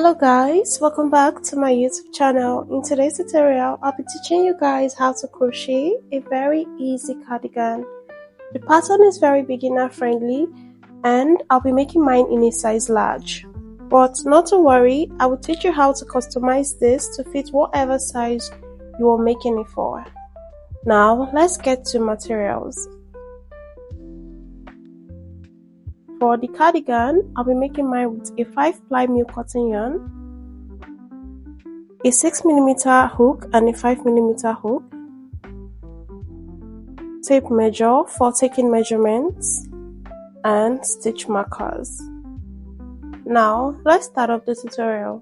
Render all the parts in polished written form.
Hello guys, welcome back to my YouTube channel. In today's tutorial, I'll be teaching you guys how to crochet a very easy cardigan. The pattern is very beginner friendly and I'll be making mine in a size large. But not to worry, I will teach you how to customize this to fit whatever size you are making it for. Now let's get to materials. For the cardigan, I'll be making mine with a 5-ply milk cotton yarn, a 6mm hook and a 5mm hook, tape measure for taking measurements, and stitch markers. Now, let's start off the tutorial.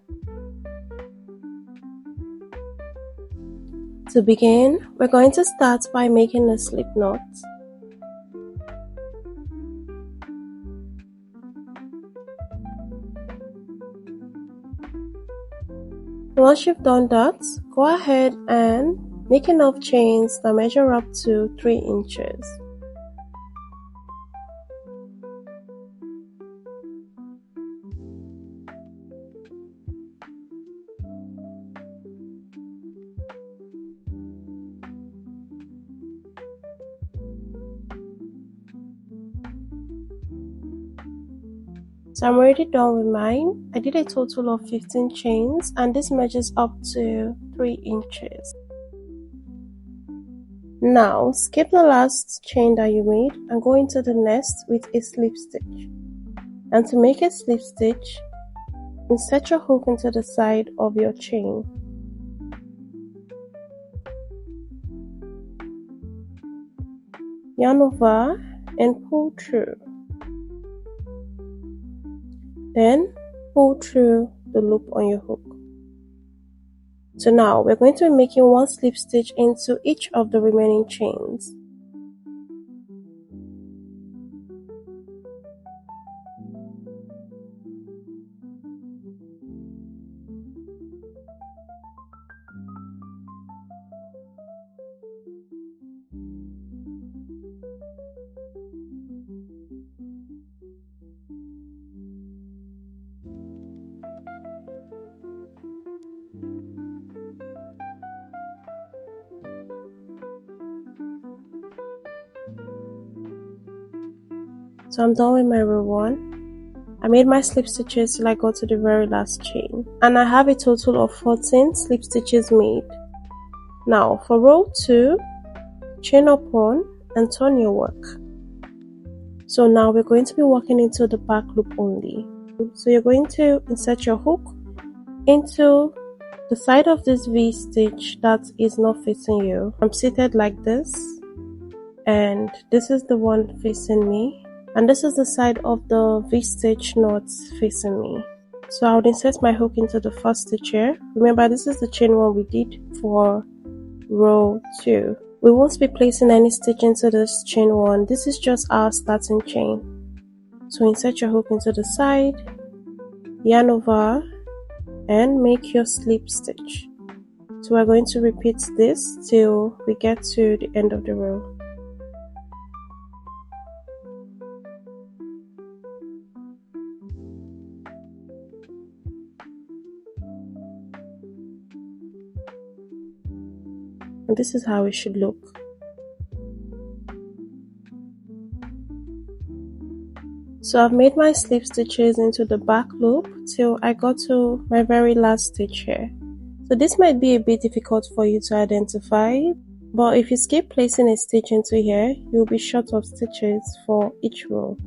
To begin, we're going to start by making a slip knot. Once you've done that, go ahead and make enough chains that measure up to 3 inches. So I'm already done with mine. I did a total of 15 chains and this measures up to 3 inches. Now skip the last chain that you made and go into the next with a slip stitch. And to make a slip stitch, insert your hook into the side of your chain. Yarn over and pull through. Then pull through the loop on your hook. So now we're going to be making 1 slip stitch into each of the remaining chains. So I'm done with my row 1. I made my slip stitches till I got to the very last chain. And I have a total of 14 slip stitches made. Now for row 2, chain up 1 and turn your work. So now we're going to be working into the back loop only. So you're going to insert your hook into the side of this V stitch that is not facing you. I'm seated like this and this is the one facing me. And this is the side of the V-stitch not facing me. So I would insert my hook into the first stitch here. Remember, this is the chain 1 we did for row 2. We won't be placing any stitch into this chain 1. This is just our starting chain. So insert your hook into the side, yarn over, and make your slip stitch. So we're going to repeat this till we get to the end of the row. And this is how it should look. So I've made my slip stitches into the back loop till I got to my very last stitch here. So this might be a bit difficult for you to identify, but if you skip placing a stitch into here, you'll be short of stitches for each row.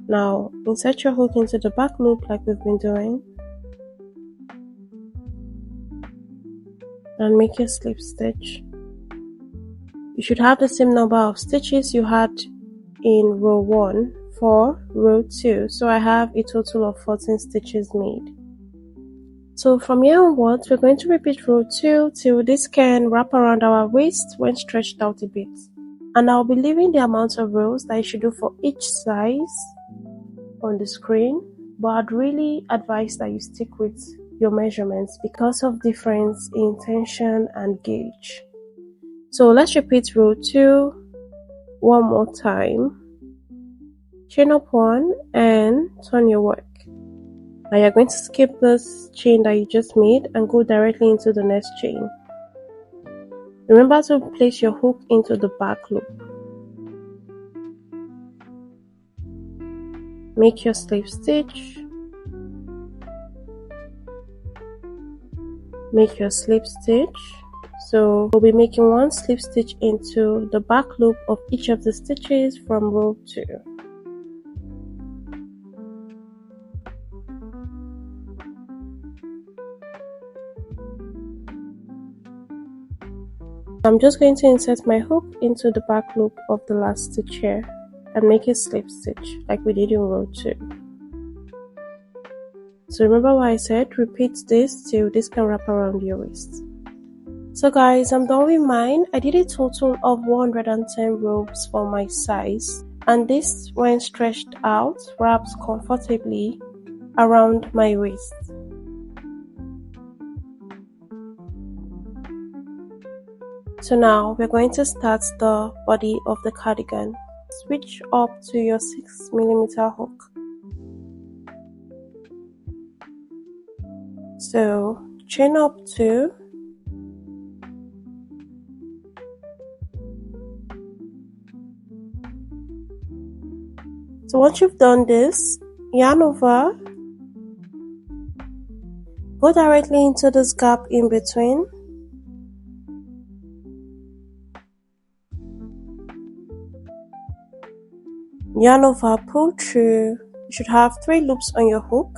Now insert your hook into the back loop like we've been doing. And make your slip stitch. You should have the same number of stitches you had in row 1 for row 2. So I have a total of 14 stitches made. So from here onwards, we're going to repeat row 2 till this can wrap around our waist when stretched out a bit. And I'll be leaving the amount of rows that you should do for each size on the screen, but I'd really advise that you stick with your measurements because of difference in tension and gauge. So let's repeat row 2 one more time. Chain up 1 and turn your work. Now you're going to skip this chain that you just made and go directly into the next chain. Remember to place your hook into the back loop. Make your slip stitch. Make your slip stitch. So we'll be making one slip stitch into the back loop of each of the stitches from row 2. I'm just going to insert my hook into the back loop of the last stitch here and make a slip stitch like we did in row 2. So remember what I said, repeat this till this can wrap around your waist. So guys, I'm done with mine. I did a total of 110 ropes for my size, and this, when stretched out, wraps comfortably around my waist. So now we're going to start the body of the cardigan. Switch up to your 6mm hook. So chain up 2, so once you've done this, yarn over, go directly into this gap in between, yarn over, pull through. You should have 3 loops on your hook.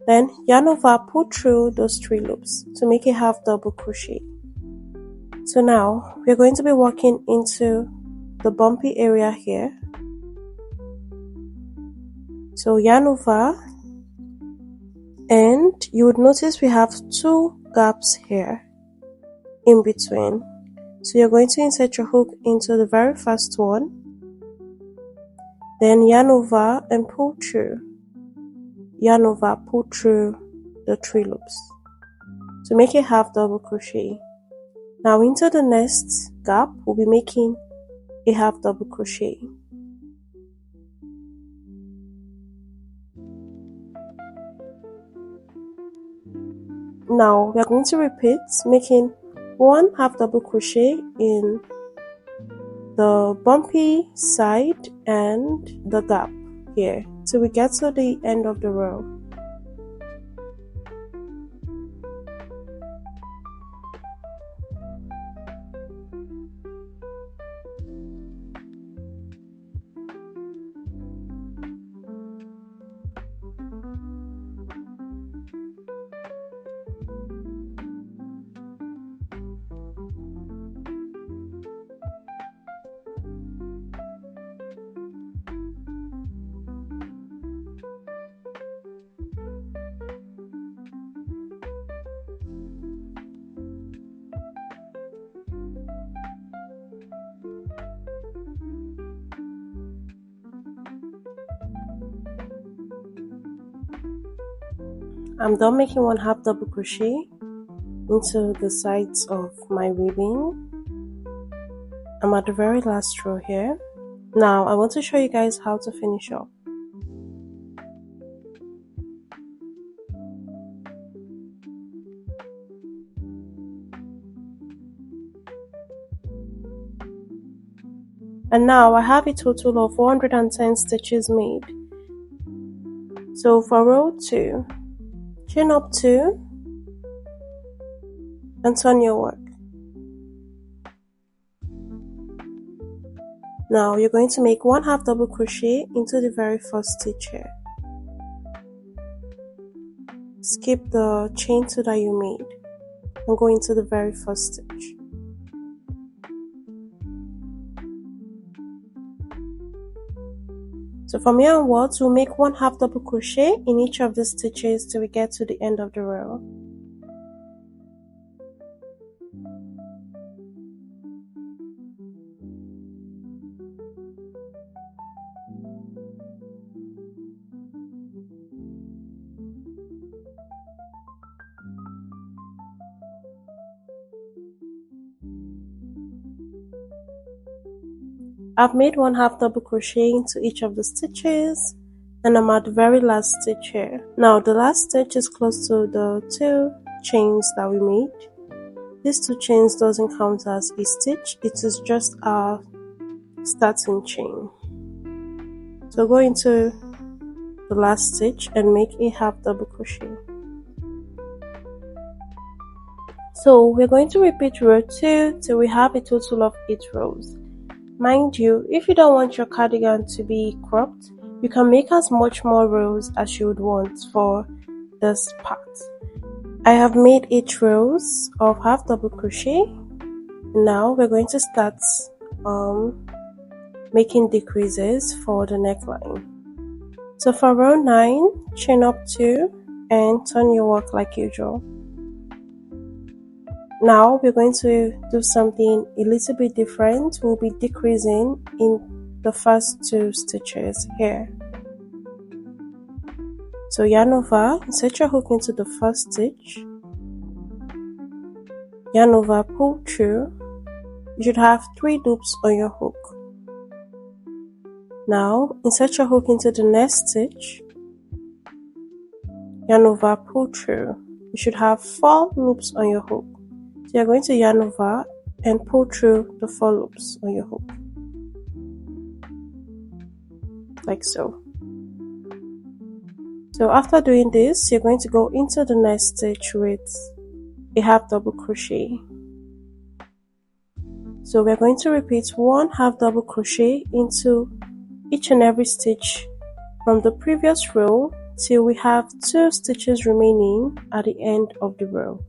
Then yarn over, pull through those 3 loops to make a half double crochet. So now we're going to be working into the bumpy area here. So yarn over, and you would notice we have 2 gaps here in between. So you're going to insert your hook into the very first one, then yarn over and pull through. Yarn over, pull through the 3 loops to make a half double crochet. Now into the next gap, we'll be making a half double crochet. Now we are going to repeat, making 1 half double crochet in the bumpy side and the gap here till we get to the end of the row. I'm done making 1 half double crochet into the sides of my weaving. I'm at the very last row here. Now I want to show you guys how to finish up. And now I have a total of 410 stitches made. So for row 2, chain up 2 and turn your work. Now you're going to make 1 half double crochet into the very first stitch here. Skip the chain 2 that you made and go into the very first stitch. So from here onwards, we'll make 1 half double crochet in each of the stitches till we get to the end of the row. I've made 1 half double crochet into each of the stitches. and I'm at the very last stitch here. Now the last stitch is close to the 2 chains that we made. These 2 chains doesn't count as a stitch, it is just our starting chain. So go into the last stitch and make a half double crochet. So we're going to repeat row 2 till we have a total of 8 rows. Mind you, if you don't want your cardigan to be cropped, you can make as much more rows as you would want for this part. I have made 8 rows of half double crochet. Now we're going to start making decreases for the neckline. So for row 9, chain up 2 and turn your work like usual. Now we're going to do something a little bit different. We'll be decreasing in the first 2 stitches here. So yarn over, insert your hook into the first stitch, yarn over, pull through. You should have 3 loops on your hook. Now insert your hook into the next stitch, yarn over, pull through. You should have 4 loops on your hook. So you're going to yarn over and pull through the 4 loops on your hook, like so. So after doing this, you're going to go into the next stitch with a half double crochet. So we're going to repeat 1 half double crochet into each and every stitch from the previous row till we have 2 stitches remaining at the end of the row.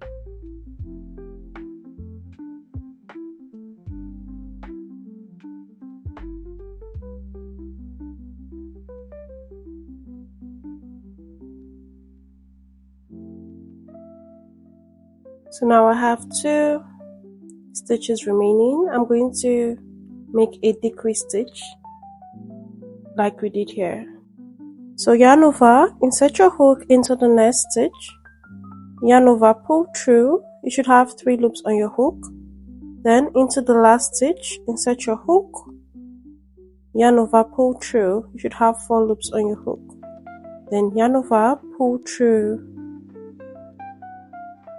So now I have 2 stitches remaining. I'm going to make a decrease stitch like we did here. So yarn over, insert your hook into the next stitch, yarn over, pull through. You should have 3 loops on your hook. Then into the last stitch, insert your hook, yarn over, pull through. You should have 4 loops on your hook. Then yarn over, pull through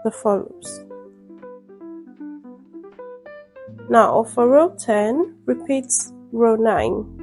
the 4 loops. Now for row 10, repeat row 9.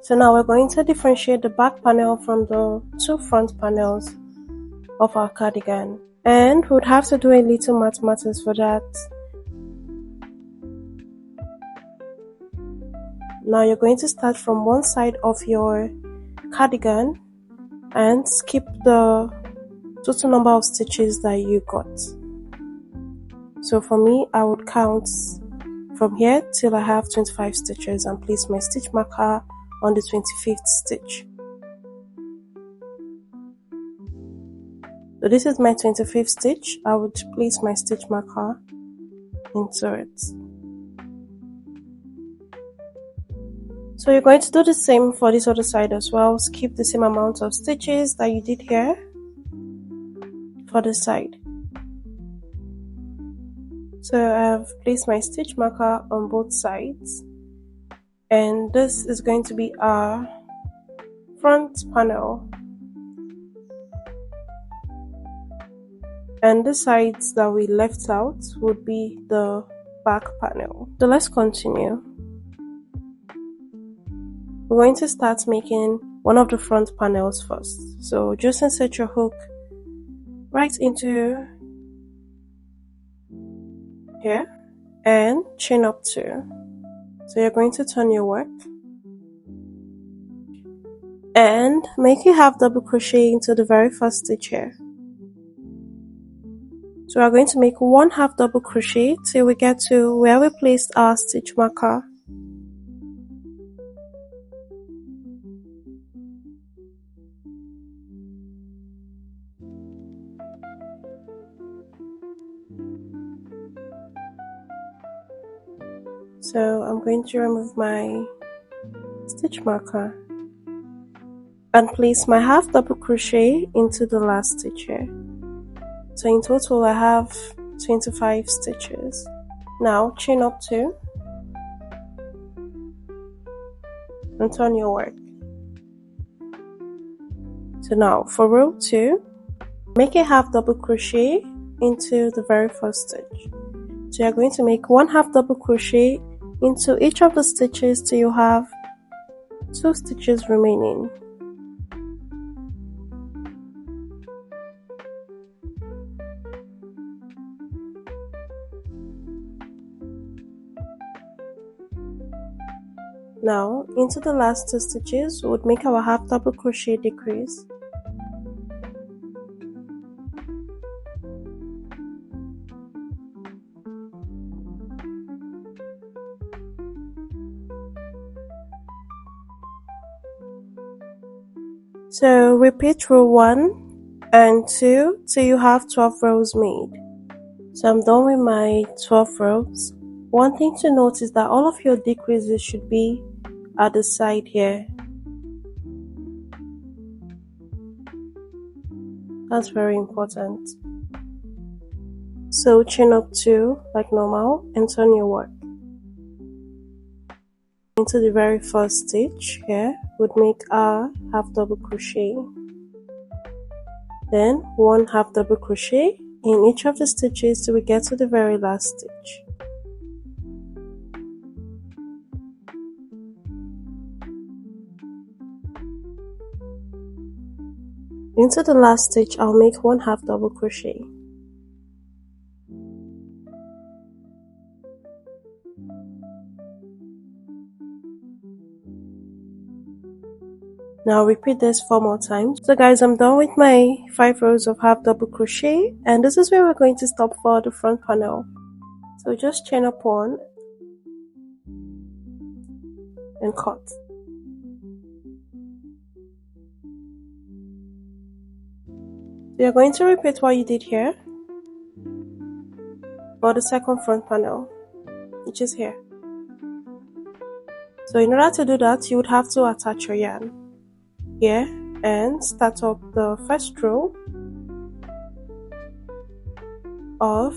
So now we're going to differentiate the back panel from the 2 front panels of our cardigan, and we would have to do a little mathematics for that. Now you're going to start from one side of your cardigan and skip the total number of stitches that you got. So for me, I would count from here till I have 25 stitches and place my stitch marker on the 25th stitch. So this is my 25th stitch. I would place my stitch marker into it. So you're going to do the same for this other side as well. Skip the same amount of stitches that you did here for the side. So I have placed my stitch marker on both sides, and this is going to be our front panel, and the sides that we left out would be the back panel. So let's continue. We're going to start making one of the front panels first. So just insert your hook right into here and chain up 2. So you're going to turn your work and make a half double crochet into the very first stitch here. So we're going to make 1 half double crochet till we get to where we placed our stitch marker. So I'm going to remove my stitch marker and place my half double crochet into the last stitch here. So in total I have 25 stitches. Now chain up 2 and turn your work. So now for row 2, make a half double crochet into the very first stitch. So you're going to make 1 half double crochet into each of the stitches till you have 2 stitches remaining. Now into the last 2 stitches we would make our half double crochet decrease. So repeat row 1 and 2 till you have 12 rows made. So I'm done with my 12 rows. One thing to note is that all of your decreases should be at the side here. That's very important. So chain up 2 like normal and turn your work. Into the very first stitch here would make our half double crochet. Then 1 half double crochet in each of the stitches till we get to the very last stitch. Into the last stitch I'll make 1 half double crochet. Now repeat this 4 more times. So guys, I'm done with my 5 rows of half double crochet, and this is where we're going to stop for the front panel. So just chain up 1 and cut. So you're going to repeat what you did here for the second front panel, which is here. So in order to do that, you would have to attach your yarn here and start up the first row of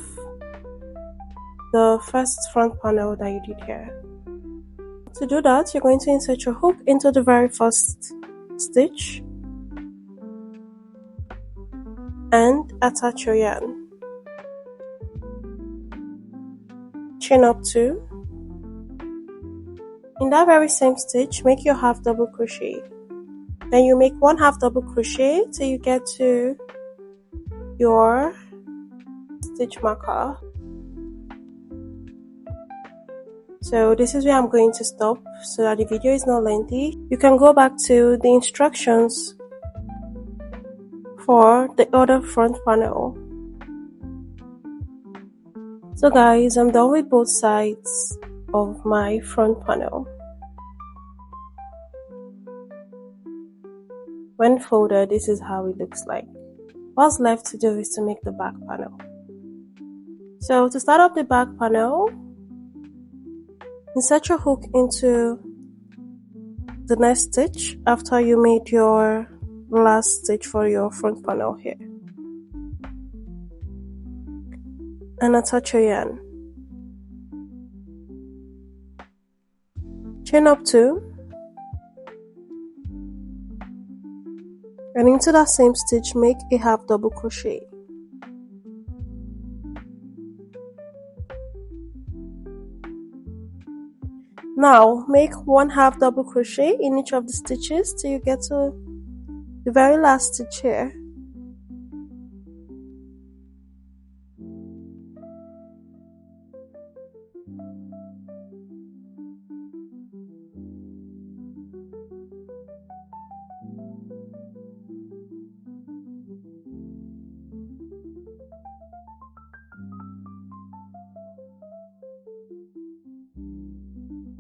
the first front panel that you did here. To do that, you're going to insert your hook into the very first stitch and attach your yarn. Chain up 2. In that very same stitch, make your half double crochet. Then you make 1 half double crochet till you get to your stitch marker. So this is where I'm going to stop so that the video is not lengthy. You can go back to the instructions for the other front panel. So guys, I'm done with both sides of my front panel. When folded, this is how it looks like. What's left to do is to make the back panel. So to start up the back panel, insert your hook into the next stitch after you made your last stitch for your front panel here. And attach your yarn. Chain up 2. And into that same stitch, make a half double crochet. Now make 1 half double crochet in each of the stitches till you get to the very last stitch here.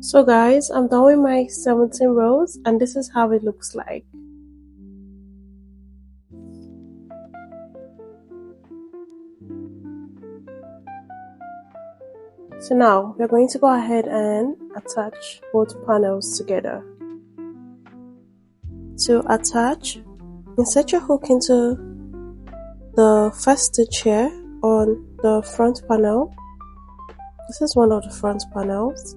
So guys, I'm done with my 17 rows and this is how it looks like. So now we're going to go ahead and attach both panels together. To attach, insert your hook into the first stitch here on the front panel. This is one of the front panels.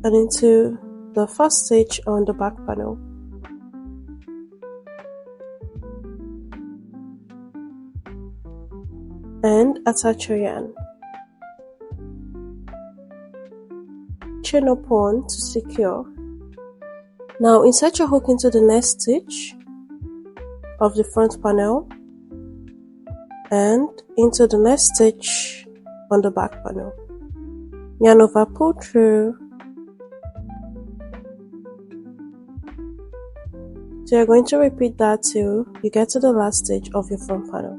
And into the first stitch on the back panel. And attach your yarn. Chain up one to secure. Now insert your hook into the next stitch of the front panel and into the next stitch on the back panel. Yarn over, pull through. So you're going to repeat that till you get to the last stitch of your front panel.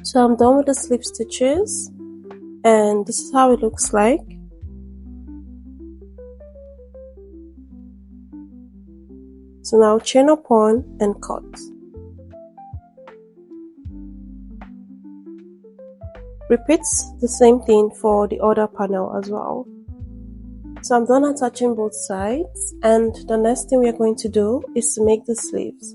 So I'm done with the slip stitches, and this is how it looks like. So now chain up one and cut. Repeat the same thing for the other panel as well. So I'm done attaching both sides, and the next thing we are going to do is to make the sleeves.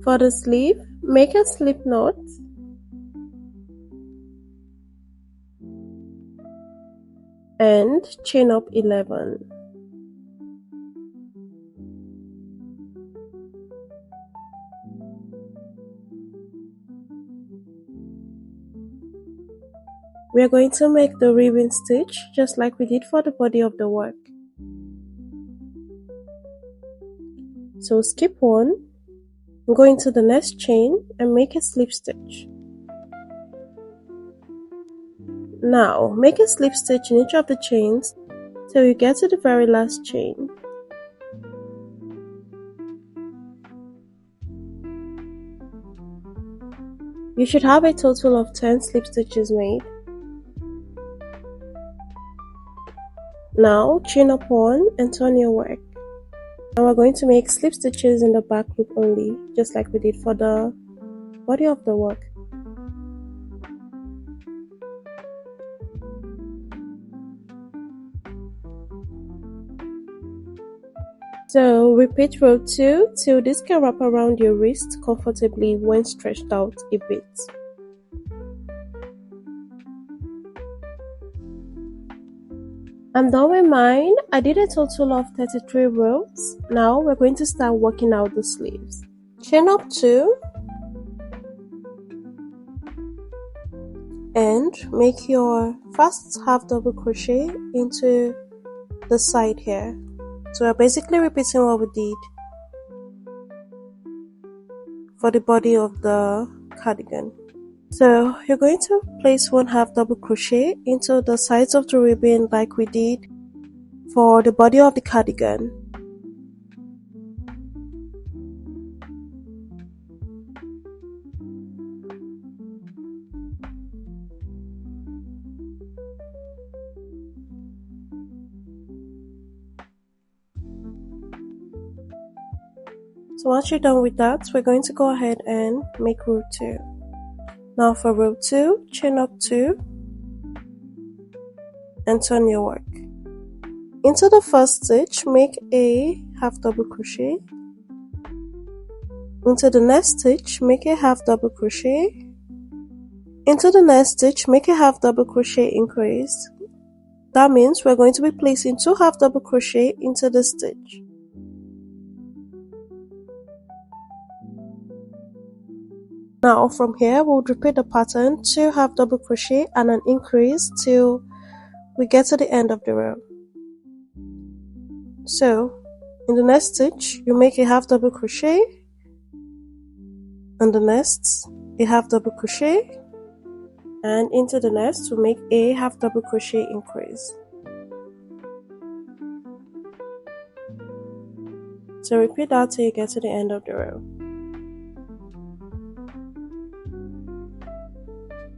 For the sleeve, make a slip knot and chain up 11. We are going to make the ribbon stitch just like we did for the body of the work. So skip one, go into the next chain and make a slip stitch. Now make a slip stitch in each of the chains till you get to the very last chain. You should have a total of 10 slip stitches made. Now chain up one and turn your work. Now we're going to make slip stitches in the back loop only, just like we did for the body of the work. So repeat row 2 till this can wrap around your wrist comfortably when stretched out a bit. I'm done with mine. I did a total of 33 rows. Now we're going to start working out the sleeves. Chain up 2 and make your first half double crochet into the side here. So we're basically repeating what we did for the body of the cardigan. So you're going to place one half double crochet into the sides of the ribbon like we did for the body of the cardigan. So once you're done with that, we're going to go ahead and make row 2. Now for row 2, chain up 2 and turn your work. Into the first stitch, make a half double crochet. Into the next stitch, make a half double crochet. Into the next stitch, make a half double crochet increase. That means we're going to be placing 2 half double crochet into the stitch. Now from here we'll repeat the pattern, 2 half double crochet and an increase till we get to the end of the row. So in the next stitch you make a half double crochet, and the next a half double crochet, and into the next we make a half double crochet increase. So repeat that till you get to the end of the row.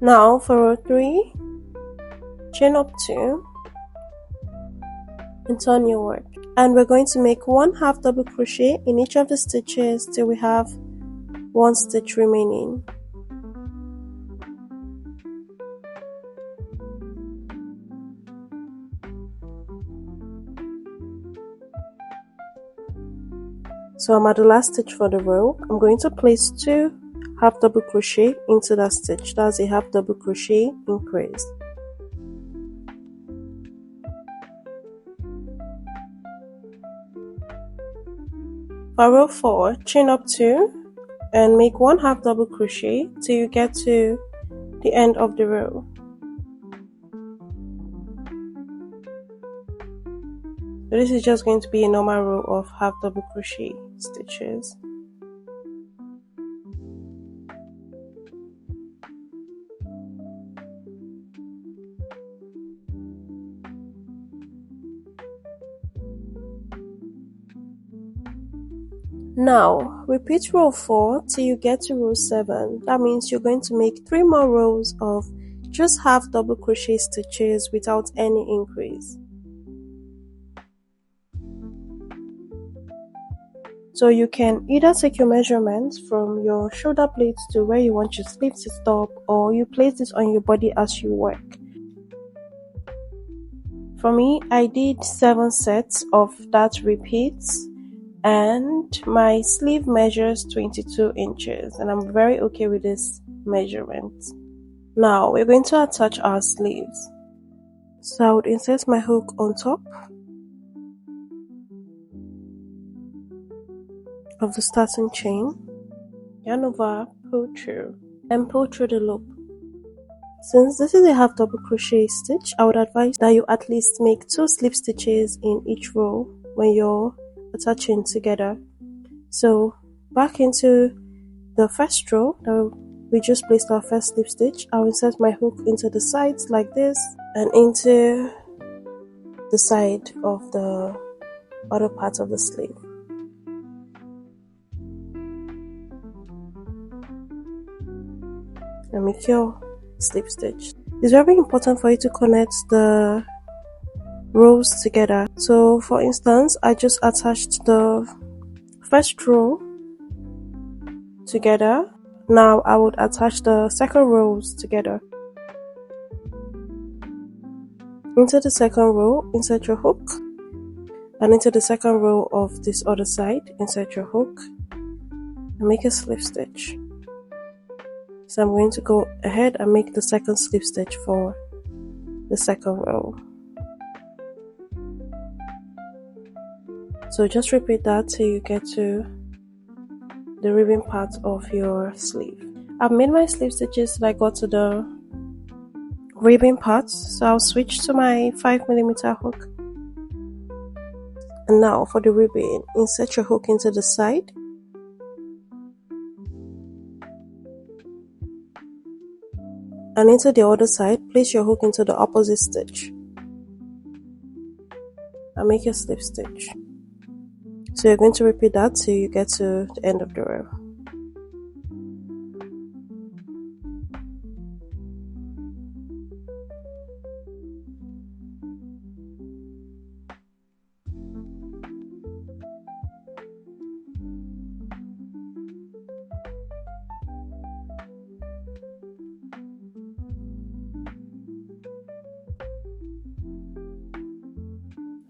Now for row 3, chain up 2 and turn your work. And we're going to make 1 half double crochet in each of the stitches till we have 1 stitch remaining. So I'm at the last stitch for the row. I'm going to place 2 half double crochet into that stitch. That's a half double crochet increase. For row 4, chain up 2 and make 1 half double crochet till you get to the end of the row. So this is just going to be a normal row of half double crochet stitches. Now repeat row 4 till you get to row 7. That means you're going to make 3 more rows of just half double crochet stitches without any increase. So you can either take your measurements from your shoulder blades to where you want your sleeve to stop, or you place this on your body as you work. For me, I did 7 sets of that repeat, and my sleeve measures 22 inches, and I'm very okay with this measurement. Now we're going to attach our sleeves. So I would insert my hook on top of the starting chain, yarn over, pull through, and pull through the loop. Since this is a half double crochet stitch, I would advise that you at least make 2 slip stitches in each row when you're attaching together. So back into the first row that we just placed our first slip stitch, I'll insert my hook into the sides like this and into the side of the other part of the sleeve. And make your slip stitch. It's very important for you to connect the rows together. So for instance, I just attached the first row together. Now I would attach the second rows together. Into the second row, insert your hook, and into the second row of this other side, insert your hook and make a slip stitch. So I'm going to go ahead and make the second slip stitch for the second row. So just repeat that till you get to the ribbon part of your sleeve. I've made my slip stitches till I got to the ribbon part, so I'll switch to my 5mm hook. And now for the ribbon, insert your hook into the side. And into the other side, place your hook into the opposite stitch and make a slip stitch. So you're going to repeat that till you get to the end of the row.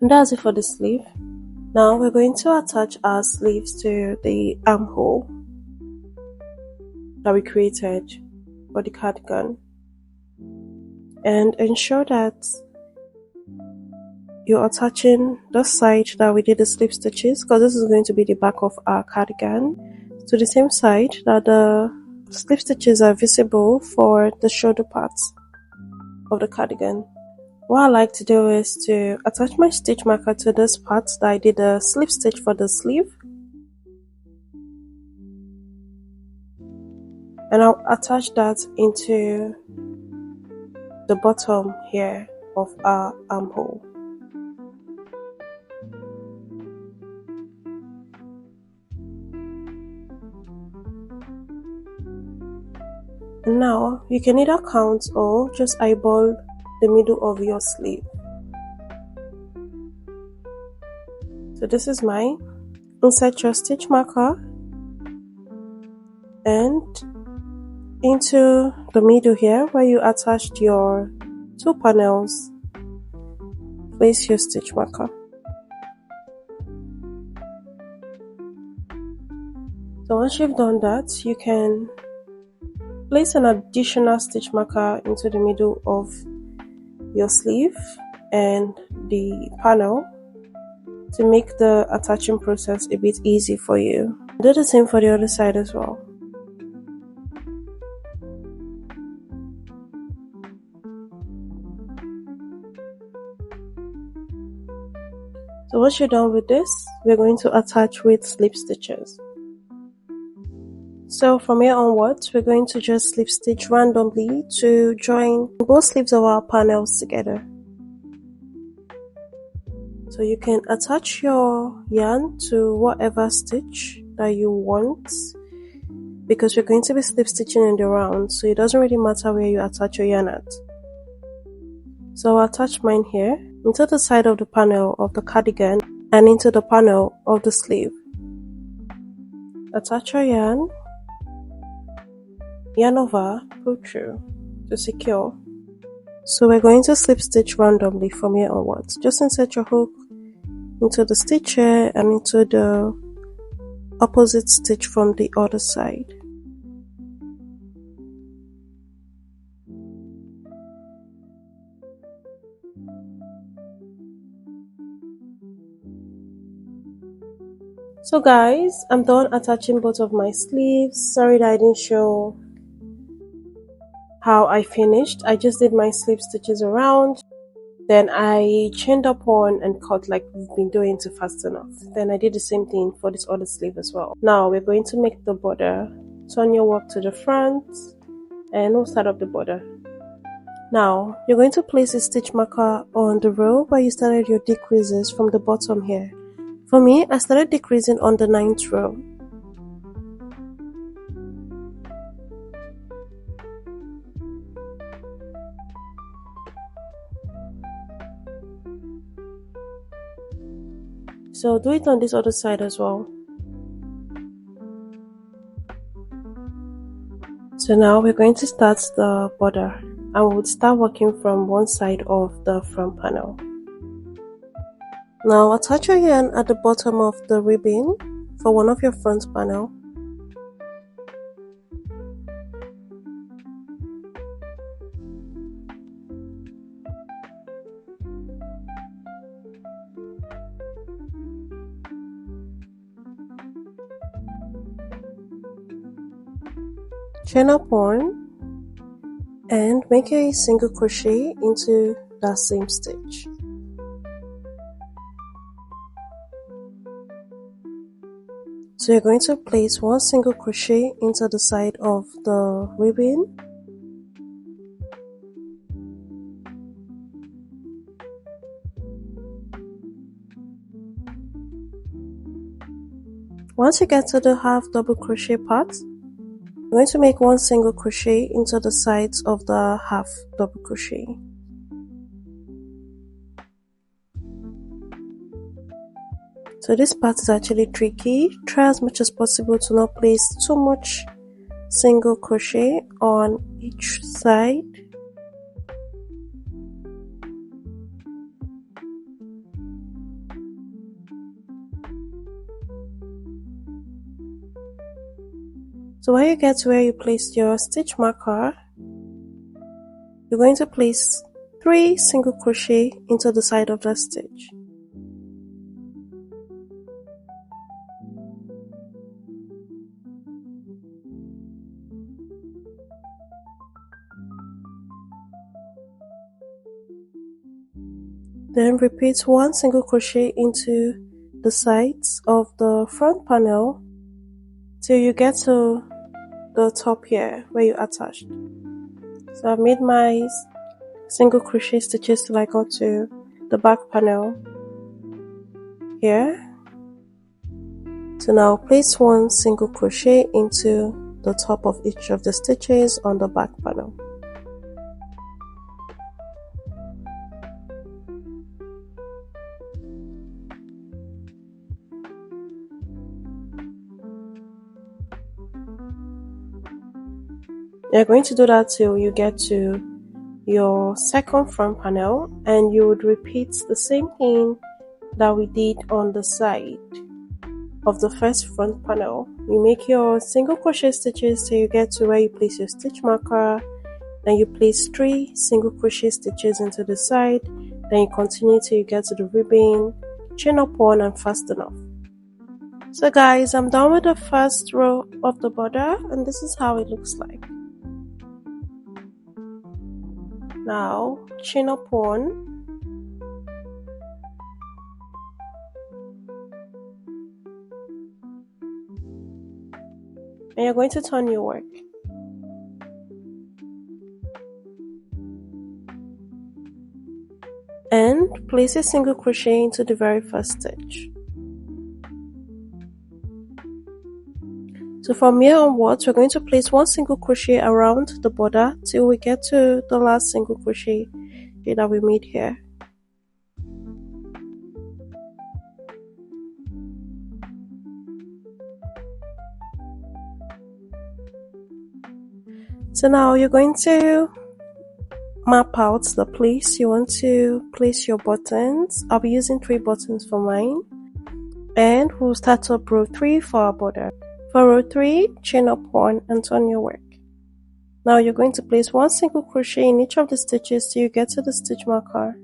And that's it for the sleeve. Now we're going to attach our sleeves to the armhole that we created for the cardigan, and ensure that you're attaching the side that we did the slip stitches, because this is going to be the back of our cardigan, to the same side that the slip stitches are visible for the shoulder parts of the cardigan. What I like to do is to attach my stitch marker to this part that I did a slip stitch for the sleeve, and I'll attach that into the bottom here of our armhole. And now you can either count or just eyeball the middle of your sleeve. So this is mine. Insert your stitch marker and into the middle here where you attached your 2 panels, place your stitch marker. So once you've done that, you can place an additional stitch marker into the middle of your sleeve and the panel to make the attaching process a bit easy for you. Do the same for the other side as well. So once you're done with this, we're going to attach with slip stitches. So from here onwards, we're going to just slip stitch randomly to join both sleeves of our panels together. So you can attach your yarn to whatever stitch that you want, because we're going to be slip stitching in the round, so it doesn't really matter where you attach your yarn at. So I'll attach mine here into the side of the panel of the cardigan and into the panel of the sleeve. Attach your yarn over, pull through to secure. So we're going to slip stitch randomly from here onwards. Just insert your hook into the stitch here and into the opposite stitch from the other side. So guys, I'm done attaching both of my sleeves. Sorry that I didn't show how I finished. I just did my slip stitches around, then I chained up one and cut like we've been doing to Fast Enough. Then I did the same thing for this other sleeve as well. Now we're going to make the border. Turn your work to the front and we'll start up the border. Now you're going to place a stitch marker on the row where you started your decreases from the bottom here. For me, I started decreasing on the 9th row. So do it on this other side as well. So now we're going to start the border and we would start working from one side of the front panel. Now attach your yarn at the bottom of the ribbon for one of your front panel. Chain up one and make a single crochet into that same stitch. So you're going to place one single crochet into the side of the ribbon. Once you get to the half double crochet part, you're going to make one single crochet into the sides of the half double crochet. So this part is actually tricky. Try as much as possible to not place too much single crochet on each side. So when you get to where you placed your stitch marker, you're going to place 3 single crochet into the side of that stitch. Then repeat 1 single crochet into the sides of the front panel till you get to the top here where you attached. So I've made my single crochet stitches till I got to the back panel here. So now place 1 single crochet into the top of each of the stitches on the back panel. You're going to do that till you get to your second front panel, and you would repeat the same thing that we did on the side of the first front panel. You make your single crochet stitches till you get to where you place your stitch marker, then you place 3 single crochet stitches into the side, then you continue till you get to the ribbon, chain up 1 and fasten off. So guys, I'm done with the first row of the border, and this is how it looks like. Now chain up 1, and you're going to turn your work. And place a single crochet into the very first stitch. So from here onwards, we're going to place 1 single crochet around the border till we get to the last single crochet that we made here. So now you're going to map out the place you want to place your buttons. I'll be using 3 buttons for mine, and we'll start up row 3 for our border. For row 3, chain up 1 and turn your work. Now you're going to place 1 single crochet in each of the stitches till you get to the stitch marker.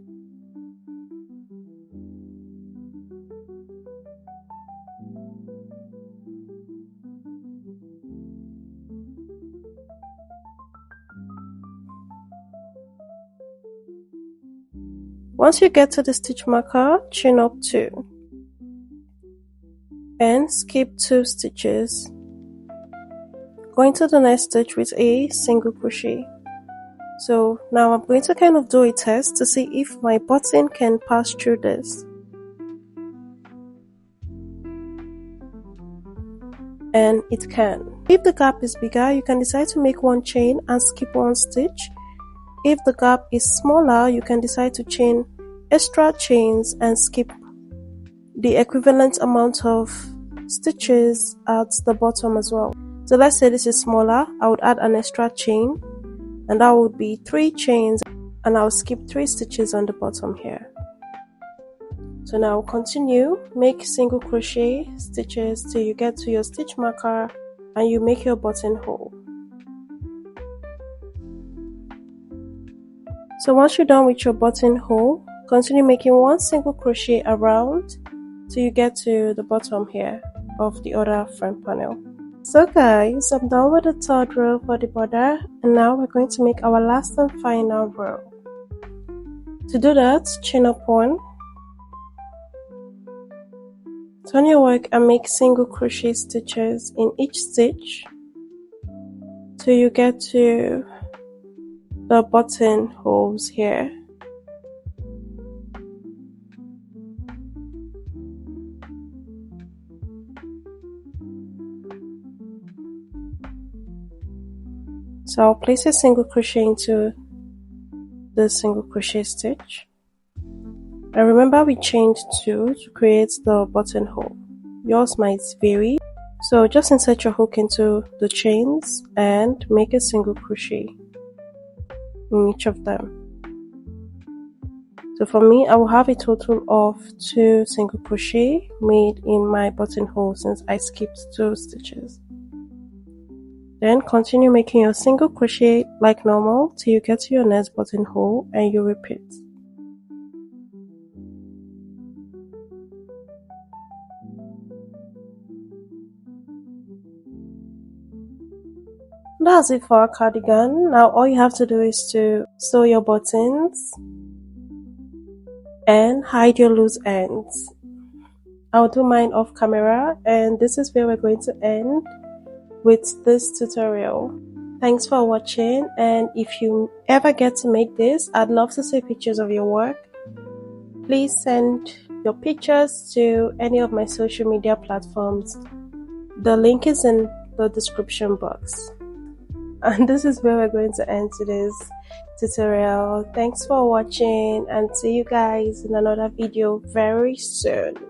Once you get to the stitch marker, chain up 2 and skip 2 stitches. Go into the next stitch with a single crochet. So now I'm going to kind of do a test to see if my button can pass through this. And it can. If the gap is bigger, you can decide to make 1 chain and skip 1 stitch. If the gap is smaller, you can decide to chain extra chains and skip the equivalent amount of stitches at the bottom as well. So let's say this is smaller, I would add an extra chain, and that would be 3 chains, and I'll skip 3 stitches on the bottom here. So now continue, make single crochet stitches till you get to your stitch marker and you make your buttonhole. So once you're done with your buttonhole, continue making 1 single crochet around till you get to the bottom here of the other front panel. So guys, I'm done with the 3rd row for the border, and now we're going to make our last and final row. To do that, chain up 1, turn your work and make single crochet stitches in each stitch till you get to the buttonholes here. So I'll place a single crochet into the single crochet stitch. And remember, we chained 2 to create the buttonhole. Yours might vary. So just insert your hook into the chains and make a single crochet in each of them. So for me, I will have a total of 2 single crochet made in my buttonhole since I skipped 2 stitches. Then continue making your single crochet like normal till you get to your next buttonhole, and you repeat. That's it for our cardigan. Now all you have to do is to sew your buttons and hide your loose ends. I'll do mine off camera, and this is where we're going to end with this tutorial. Thanks for watching, and if you ever get to make this, I'd love to see pictures of your work. Please send your pictures to any of my social media platforms. The link is in the description box. And this is where we're going to end today's tutorial. Thanks for watching, and see you guys in another video very soon.